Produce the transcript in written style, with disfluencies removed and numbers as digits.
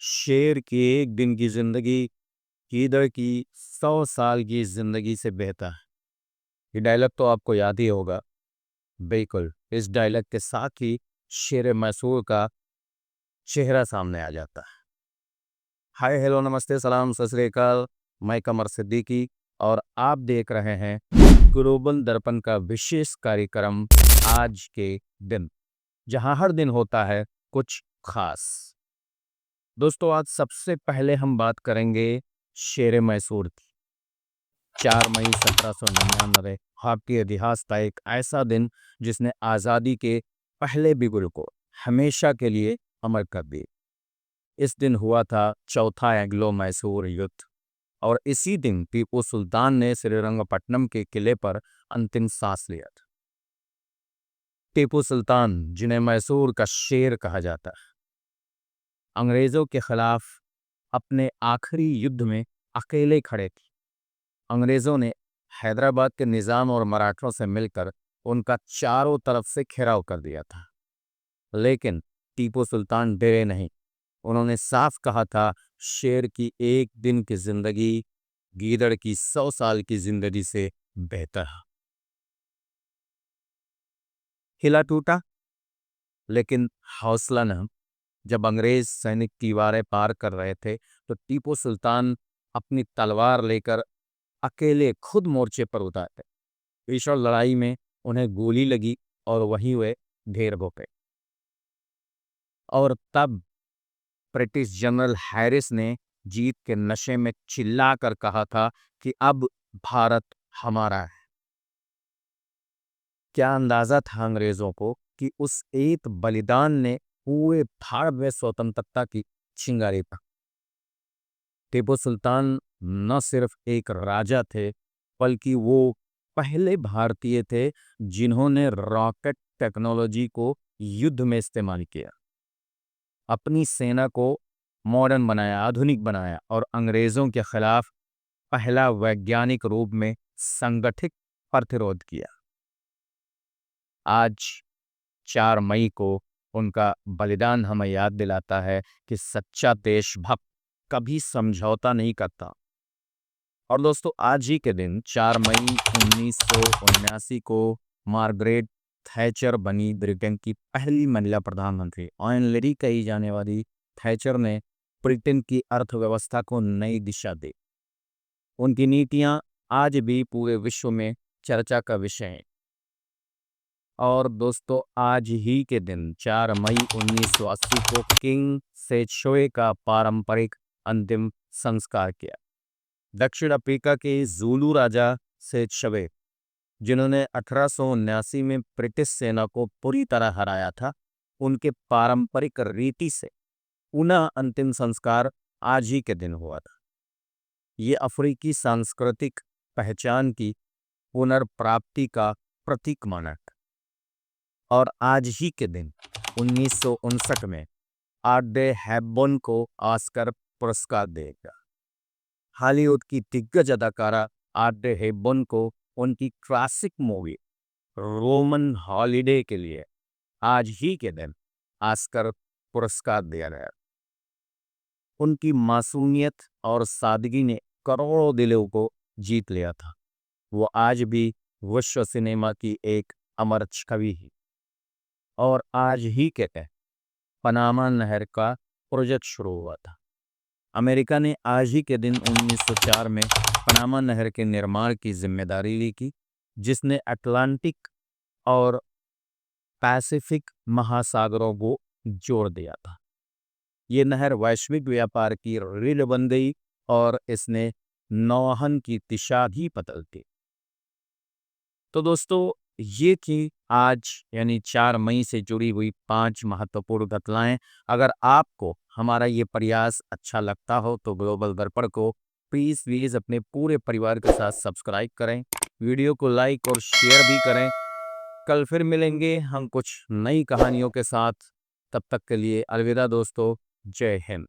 शेर की एक दिन की जिंदगी गीदड़ की 100 साल की जिंदगी से बेहतर है। ये डायलॉग तो आपको याद ही होगा। बिल्कुल, इस डायलॉग के साथ ही शेर मैसूर का चेहरा सामने आ जाता है। हाय हेलो नमस्ते सलाम सत श्री अकाल। मैं कमर सिद्दीकी और आप देख रहे हैं ग्लोबल दर्पण का विशेष कार्यक्रम आज के दिन, जहां हर दिन होता है कुछ खास। दोस्तों, आज सबसे पहले हम बात करेंगे शेर मैसूर की। 4 मई 1799 भारतीय इतिहास का एक ऐसा दिन जिसने आज़ादी के पहले बिगुल को हमेशा के लिए अमर कर दिया। इस दिन हुआ था चौथा एंग्लो मैसूर युद्ध, और इसी दिन टीपू सुल्तान ने श्रीरंगपट्टनम के किले पर अंतिम सांस लिया था। टीपू सुल्तान, जिन्हें मैसूर का शेर कहा जाता है, अंग्रेजों के खिलाफ अपने आखिरी युद्ध में अकेले खड़े थे। अंग्रेजों ने हैदराबाद के निजाम और मराठों से मिलकर उनका चारों तरफ से घेराव कर दिया था, लेकिन टीपू सुल्तान डरे नहीं। उन्होंने साफ कहा था, शेर की एक दिन की जिंदगी गीदड़ की 100 साल की जिंदगी से बेहतर है। हिला टूटा लेकिन हौसला न। जब अंग्रेज सैनिक दीवारें पार कर रहे थे तो टीपू सुल्तान अपनी तलवार लेकर अकेले खुद मोर्चे पर उतरे। भीषण लड़ाई में उन्हें गोली लगी और वहीं वे ढेर हो गए। और तब ब्रिटिश जनरल हैरिस ने जीत के नशे में चिल्लाकर कहा था कि अब भारत हमारा है। क्या अंदाजा था अंग्रेजों को कि उस एक बलिदान ने पूरे भारत में स्वतंत्रता की चिंगारी पर। टीपू सुल्तान न सिर्फ एक राजा थे, बल्कि वो पहले भारतीय थे जिन्होंने रॉकेट टेक्नोलॉजी को युद्ध में इस्तेमाल किया, अपनी सेना को मॉडर्न बनाया, आधुनिक बनाया और अंग्रेजों के खिलाफ पहला वैज्ञानिक रूप में संगठित प्रतिरोध किया। आज 4 मई को उनका बलिदान हमें याद दिलाता है कि सच्चा देशभक्त कभी समझौता नहीं करता। और दोस्तों, आज ही के दिन 4 मई 1979 को मार्गरेट थैचर बनी ब्रिटेन की पहली महिला प्रधानमंत्री। आयरन लेडी कही जाने वाली थैचर ने ब्रिटेन की अर्थव्यवस्था को नई दिशा दी। उनकी नीतियां आज भी पूरे विश्व में चर्चा का विषय हैं। और दोस्तों, आज ही के दिन 4 मई 1980 को किंग सेशोए का पारंपरिक अंतिम संस्कार किया। दक्षिण अफ्रीका के ज़ूलू राजा सेशोए, जिन्होंने 1879 में ब्रिटिश सेना को पूरी तरह हराया था, उनके पारंपरिक रीति से पुनः अंतिम संस्कार आज ही के दिन हुआ था। ये अफ्रीकी सांस्कृतिक पहचान की पुनर्प्राप्ति का प्रतीक माना। और आज ही के दिन 1959 में ऑड्रे हेपबर्न को ऑस्कर पुरस्कार देगा। हॉलीवुड की दिग्गज अदाकारा ऑड्रे हेपबर्न को उनकी क्लासिक मूवी रोमन हॉलिडे के लिए आज ही के दिन ऑस्कर पुरस्कार दिया गया। उनकी मासूमियत और सादगी ने करोड़ों दिलों को जीत लिया था। वो आज भी विश्व सिनेमा की एक अमर छवि है। और आज ही के दिन पनामा नहर का प्रोजेक्ट शुरू हुआ था। अमेरिका ने आज ही के दिन 1904 में पनामा नहर के निर्माण की जिम्मेदारी ली की, जिसने अटलांटिक और पैसिफिक महासागरों को जोड़ दिया था। ये नहर वैश्विक व्यापार की रीढ़ बन गई और इसने नौवहन की दिशा भी बदल दी। तो दोस्तों, ये थी आज यानी 4 मई से जुड़ी हुई 5 महत्वपूर्ण घटनाएं। अगर आपको हमारा ये प्रयास अच्छा लगता हो तो ग्लोबल दर्पण को प्लीज़ अपने पूरे परिवार के साथ सब्सक्राइब करें, वीडियो को लाइक और शेयर भी करें। कल फिर मिलेंगे हम कुछ नई कहानियों के साथ। तब तक के लिए अलविदा दोस्तों। जय हिंद।